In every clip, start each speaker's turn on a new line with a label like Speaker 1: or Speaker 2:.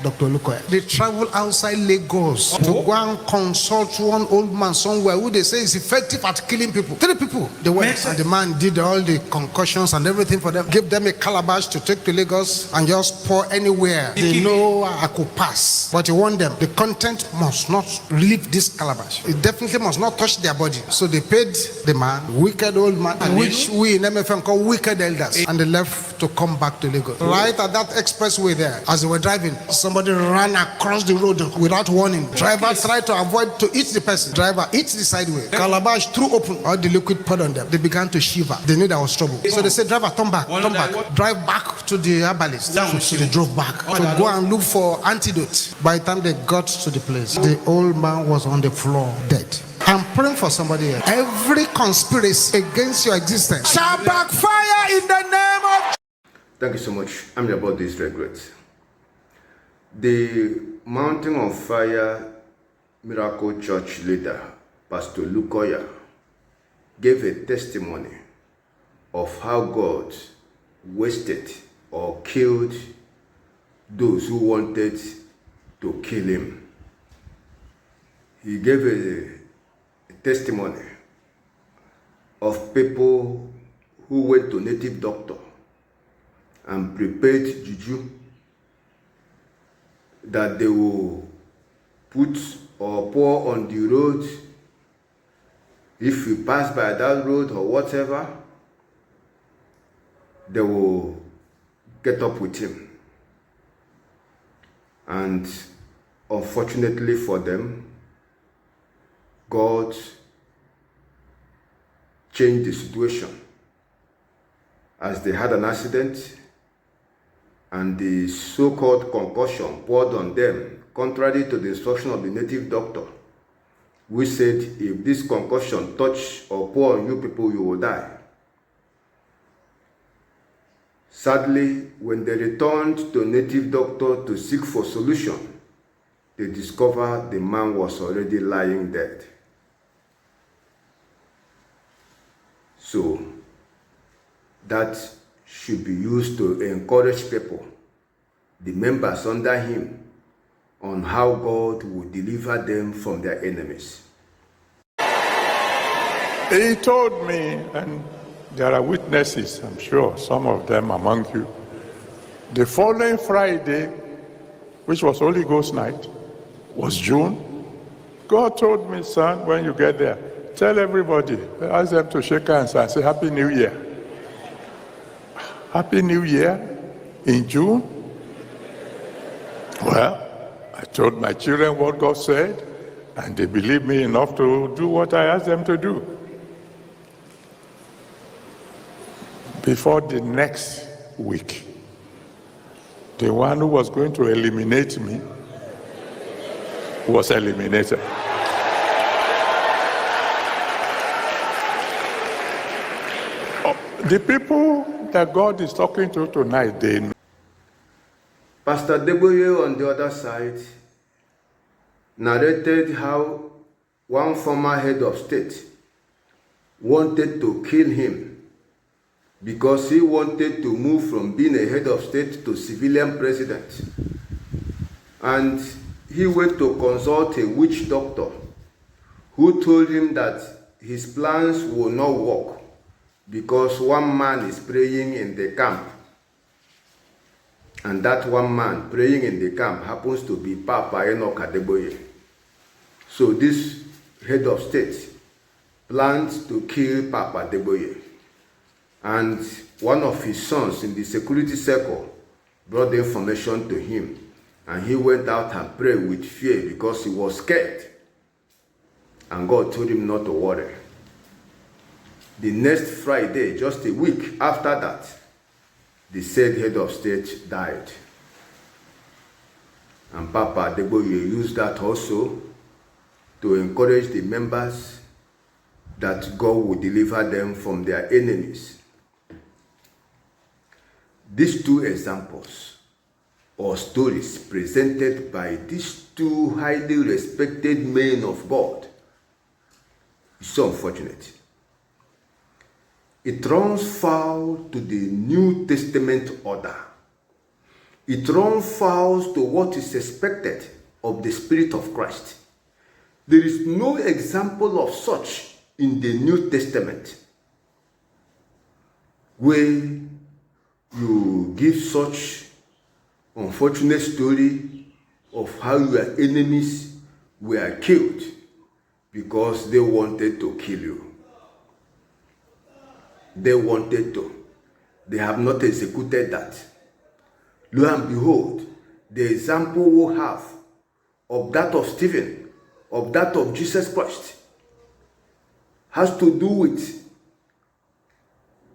Speaker 1: Dr. Olukoya. They travel outside Lagos to go and consult one old man somewhere who they say is effective at killing people. 3 people. They went and the man did all the concussions and everything for them. Gave them a calabash to take to Lagos and just pour anywhere. They know I could pass. But he warned them, the content must not leave this calabash. It definitely must not touch their body. So they paid the man, wicked old man, which we in MFM call wicked elders. And they left to come back to Lagos. Right at that expressway there, as they were driving, somebody ran across the road without warning. Driver tried to avoid to hit the person. Driver hit the sideway. Calabash threw open. All the liquid poured on them. They began to shiver. They knew there was trouble. So they said, driver, turn back. Drive back to the herbalist. So they drove back to go and look for antidote. By the time they got to the place, the old man was on the floor, dead. I'm praying for somebody here. Every conspiracy against your existence shall backfire in the name of...
Speaker 2: Thank you so much. I'm here about this regret. The Mountain of Fire Miracle Church leader, Pastor Olukoya, gave a testimony of how God wasted or killed those who wanted to kill him. He gave a testimony of people who went to native doctor and prepared juju that they will put or pour on the road. If you pass by that road or whatever, they will get up with him. And unfortunately for them, God changed the situation as they had an accident and the so-called concussion poured on them, contrary to the instruction of the native doctor, which said, if this concussion touch or pour on you people, you will die. Sadly, when they returned to native doctor to seek for solution, they discovered the man was already lying dead. So, that should be used to encourage people, the members under him, on how God will deliver them from their enemies.
Speaker 3: He told me, and there are witnesses, I'm sure, some of them among you, the following Friday, which was Holy Ghost night, was June. God told me, son, when you get there, tell everybody, ask them to shake hands and say, Happy New Year. Happy New Year in June. Well, I told my children what God said, and they believed me enough to do what I asked them to do. Before the next week, the one who was going to eliminate me was eliminated. The people that God is talking to tonight, they know.
Speaker 2: Pastor Adeboye, on the other side, narrated how one former head of state wanted to kill him because he wanted to move from being a head of state to civilian president. And he went to consult a witch doctor who told him that his plans will not work because one man is praying in the camp. And that one man praying in the camp happens to be Papa Adeboye. So this head of state planned to kill Papa Adeboye. And one of his sons in the security circle brought the information to him. And he went out and prayed with fear because he was scared. And God told him not to worry. The next Friday, just a week after that, the said head of state died. And Papa Adeboye used that also to encourage the members that God would deliver them from their enemies. These two examples or stories presented by these two highly respected men of God is so unfortunate. It runs foul to the New Testament order, It runs foul to what is expected of the Spirit of Christ. There is no example of such in the New Testament where you give such unfortunate story of how your enemies were killed because they wanted to kill you. They wanted to. They have not executed that. Lo and behold, the example we have of that of Stephen, of that of Jesus Christ, has to do with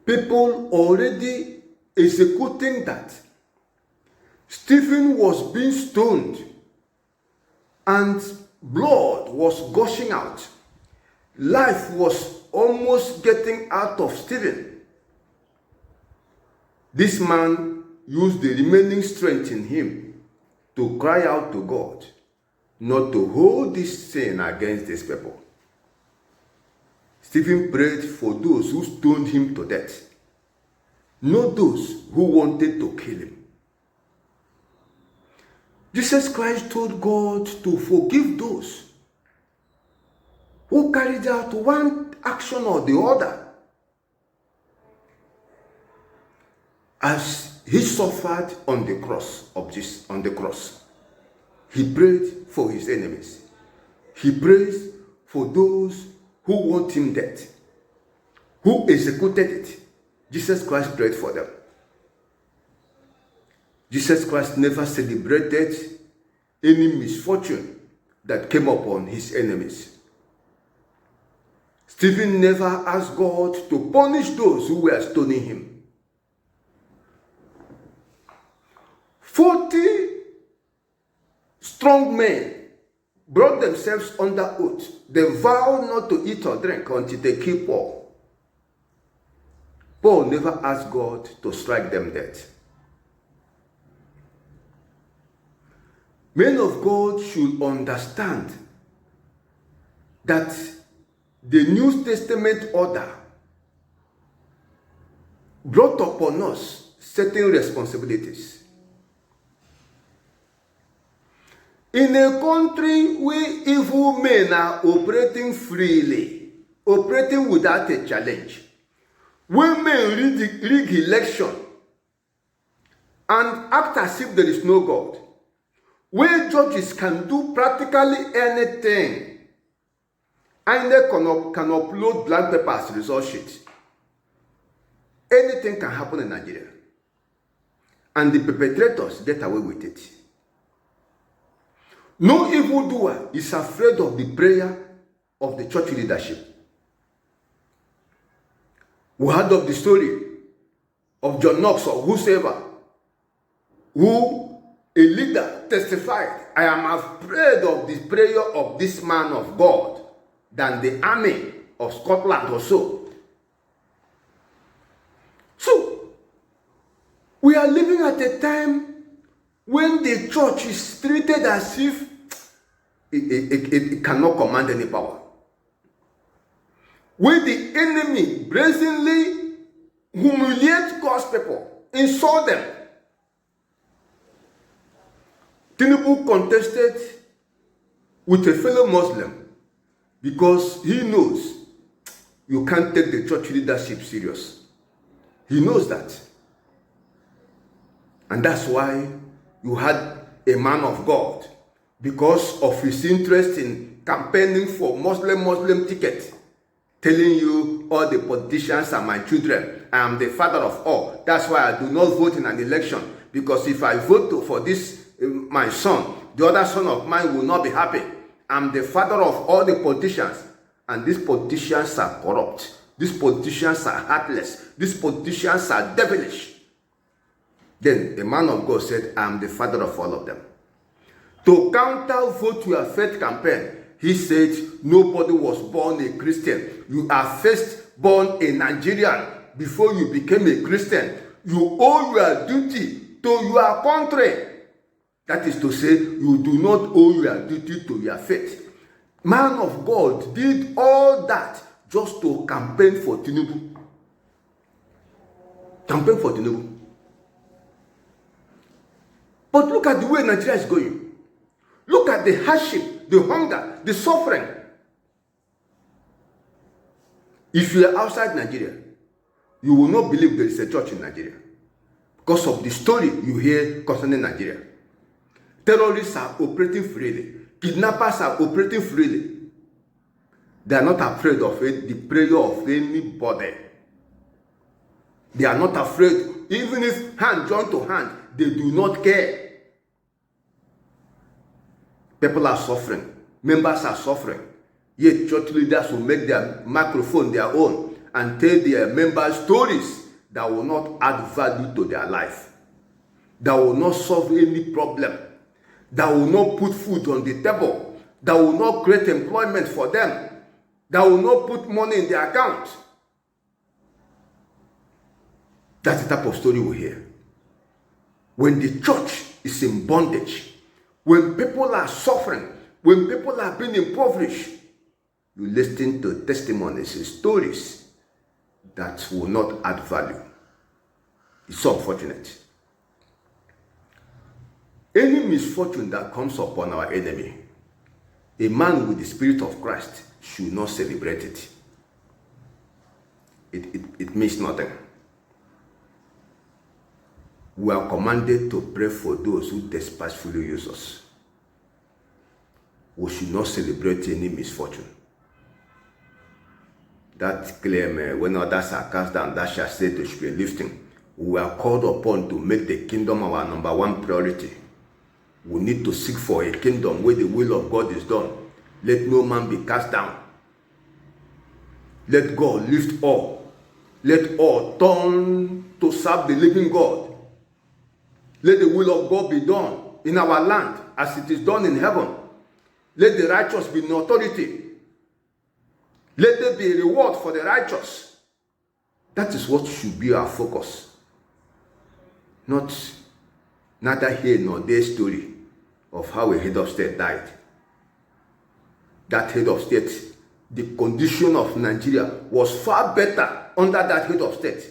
Speaker 2: people already executing that. Stephen was being stoned and blood was gushing out. Life was almost getting out of Stephen. This man used the remaining strength in him to cry out to God, not to hold this sin against these people. Stephen prayed for those who stoned him to death, not those who wanted to kill him. Jesus Christ told God to forgive those who carried out one action or the other as he suffered on the cross He prayed for his enemies. He prays for those who want him dead, who executed it. Jesus Christ prayed for them. Jesus Christ never celebrated any misfortune that came upon his enemies. Stephen never asked God to punish those who were stoning him. 40 strong men brought themselves under oath. They vowed not to eat or drink until they kill Paul. Paul never asked God to strike them dead. Men of God should understand that the New Testament order brought upon us certain responsibilities. In a country where evil men are operating freely, operating without a challenge, where men rig election and act as if there is no God, where judges can do practically anything, and they can upload blank papers to result sheet. Anything can happen in Nigeria, and the perpetrators get away with it. No evildoer is afraid of the prayer of the church leadership. We heard of the story of John Knox or whosoever, who a leader testified, I am afraid of the prayer of this man of God than the army of Scotland or so. So, we are living at a time when the church is treated as if it cannot command any power. When the enemy brazenly humiliates God's people, insult them. Tinubu contested with a fellow Muslim because he knows you can't take the church leadership serious. He knows that. And that's why you had a man of God, because of his interest in campaigning for Muslim ticket, telling you all the politicians are my children. I am the father of all. That's why I do not vote in an election, because if I vote for this my son, the other son of mine will not be happy. I'm the father of all the politicians, and these politicians are corrupt. These politicians are heartless. These politicians are devilish. Then the man of God said, I'm the father of all of them. To counter vote your faith campaign, he said, nobody was born a Christian. You are first born a Nigerian before you became a Christian. You owe your duty to your country. That is to say, you do not owe your duty to your faith. Man of God did all that just to campaign for Tinubu. Campaign for Tinubu. But look at the way Nigeria is going. Look at the hardship, the hunger, the suffering. If you are outside Nigeria, you will not believe there is a church in Nigeria because of the story you hear concerning Nigeria. Terrorists are operating freely. Kidnappers are operating freely. They are not afraid of the prayer of anybody. They are not afraid. Even if hand joined to hand, they do not care. People are suffering. Members are suffering. Yet church leaders will make their microphone their own and tell their members stories that will not add value to their life, that will not solve any problem, that will not put food on the table, that will not create employment for them, that will not put money in their account. That's the type of story we hear. When the church is in bondage, when people are suffering, when people are being impoverished, you listen to testimonies and stories that will not add value. It's so unfortunate. Any misfortune that comes upon our enemy, a man with the Spirit of Christ should not celebrate it. It means nothing. We are commanded to pray for those who despitefully use us. We should not celebrate any misfortune. That claim, when others are cast down, that shall say they should be lifting. We are called upon to make the kingdom our number one priority. We need to seek for a kingdom where the will of God is done. Let no man be cast down. Let God lift all. Let all turn to serve the living God. Let the will of God be done in our land as it is done in heaven. Let the righteous be in authority. Let there be a reward for the righteous. That is what should be our focus. Not neither here nor there story of how a head of state died. That head of state, the condition of Nigeria was far better under that head of state.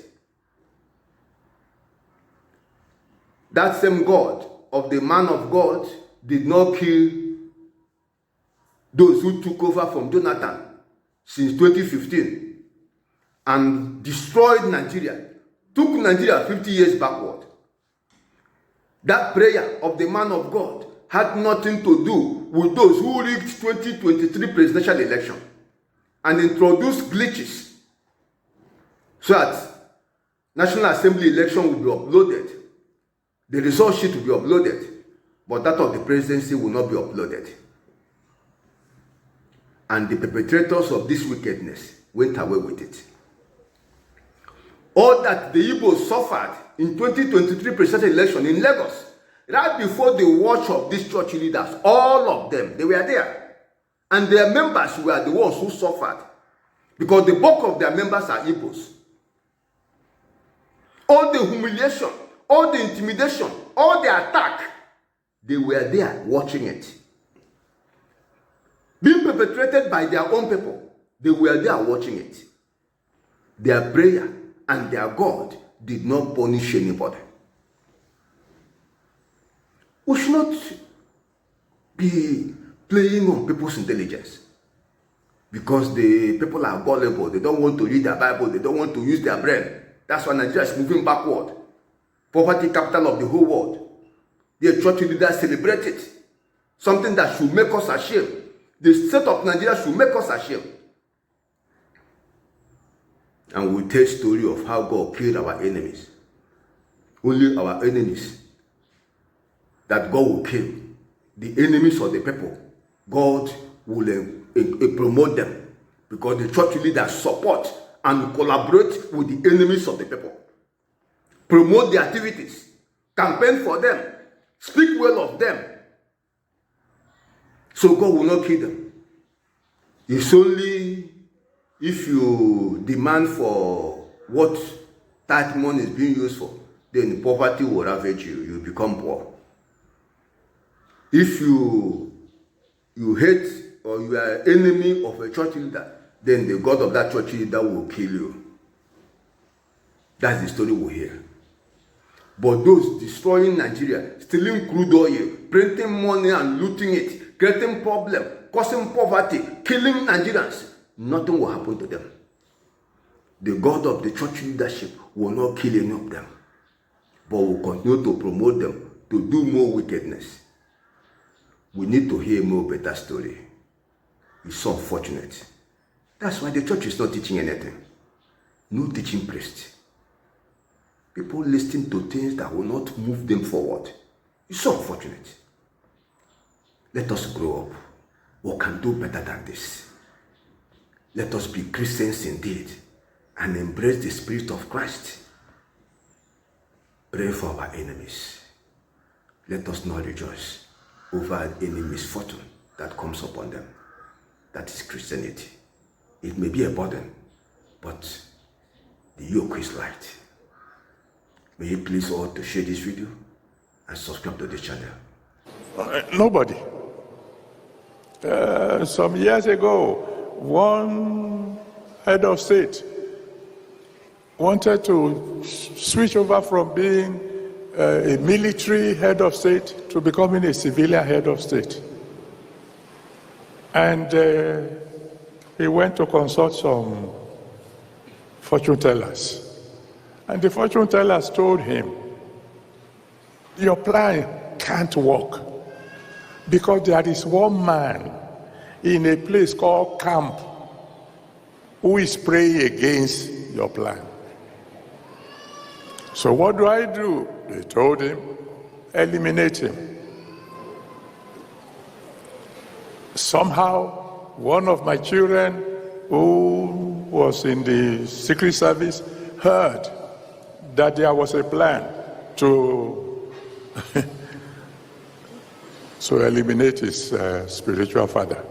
Speaker 2: That same God of the man of God did not kill those who took over from Jonathan since 2015 and destroyed Nigeria, took Nigeria 50 years backward. That prayer of the man of God had nothing to do with those who rigged 2023 presidential election and introduced glitches so that National Assembly election will be uploaded. The result sheet will be uploaded, but that of the presidency will not be uploaded. And the perpetrators of this wickedness went away with it. All that the Igbos suffered in 2023 presidential election in Lagos, right before the watch of these church leaders, all of them, they were there. And their members were the ones who suffered, because the bulk of their members are Igbos. All the humiliation, all the intimidation, all the attack, they were there watching it. Being perpetrated by their own people, they were there watching it. Their prayer and their God did not punish anybody. We should not be playing on people's intelligence because the people are gullible. They don't want to read their Bible. They don't want to use their brain. That's why Nigeria is moving backward. Poverty capital of the whole world. The church leaders celebrate it. Something that should make us ashamed. The state of Nigeria should make us ashamed. And we tell story of how God killed our enemies. Only our enemies that God will kill. The enemies of the people, God will promote them because the church leaders support and collaborate with the enemies of the people. Promote their activities, campaign for them, speak well of them. So God will not kill them. It's only if you demand for what that money is being used for, then poverty will ravage you. You become poor. If you hate or you are enemy of a church leader, then the God of that church leader will kill you. That's the story we hear. But those destroying Nigeria, stealing crude oil, printing money and looting it, creating problem, causing poverty, killing Nigerians, nothing will happen to them. The God of the church leadership will not kill any of them, but will continue to promote them to do more wickedness. We need to hear more better story. It's so unfortunate. That's why the church is not teaching anything. No teaching priest. People listening to things that will not move them forward. It's so unfortunate. Let us grow up. We can do better than this. Let us be Christians indeed and embrace the Spirit of Christ. Pray for our enemies. Let us not rejoice over any misfortune that comes upon them. That is Christianity. It may be a burden, but the yoke is light. May you please all to share this video and subscribe to the channel.
Speaker 3: Nobody. Some years ago, one head of state wanted to switch over from being a military head of state to becoming a civilian head of state. And he went to consult some fortune tellers. And the fortune tellers told him, your plan can't work because there is one man in a place called camp who is praying against your plan. So what do? They told him, eliminate him. Somehow, one of my children who was in the Secret Service heard that there was a plan to eliminate his spiritual father.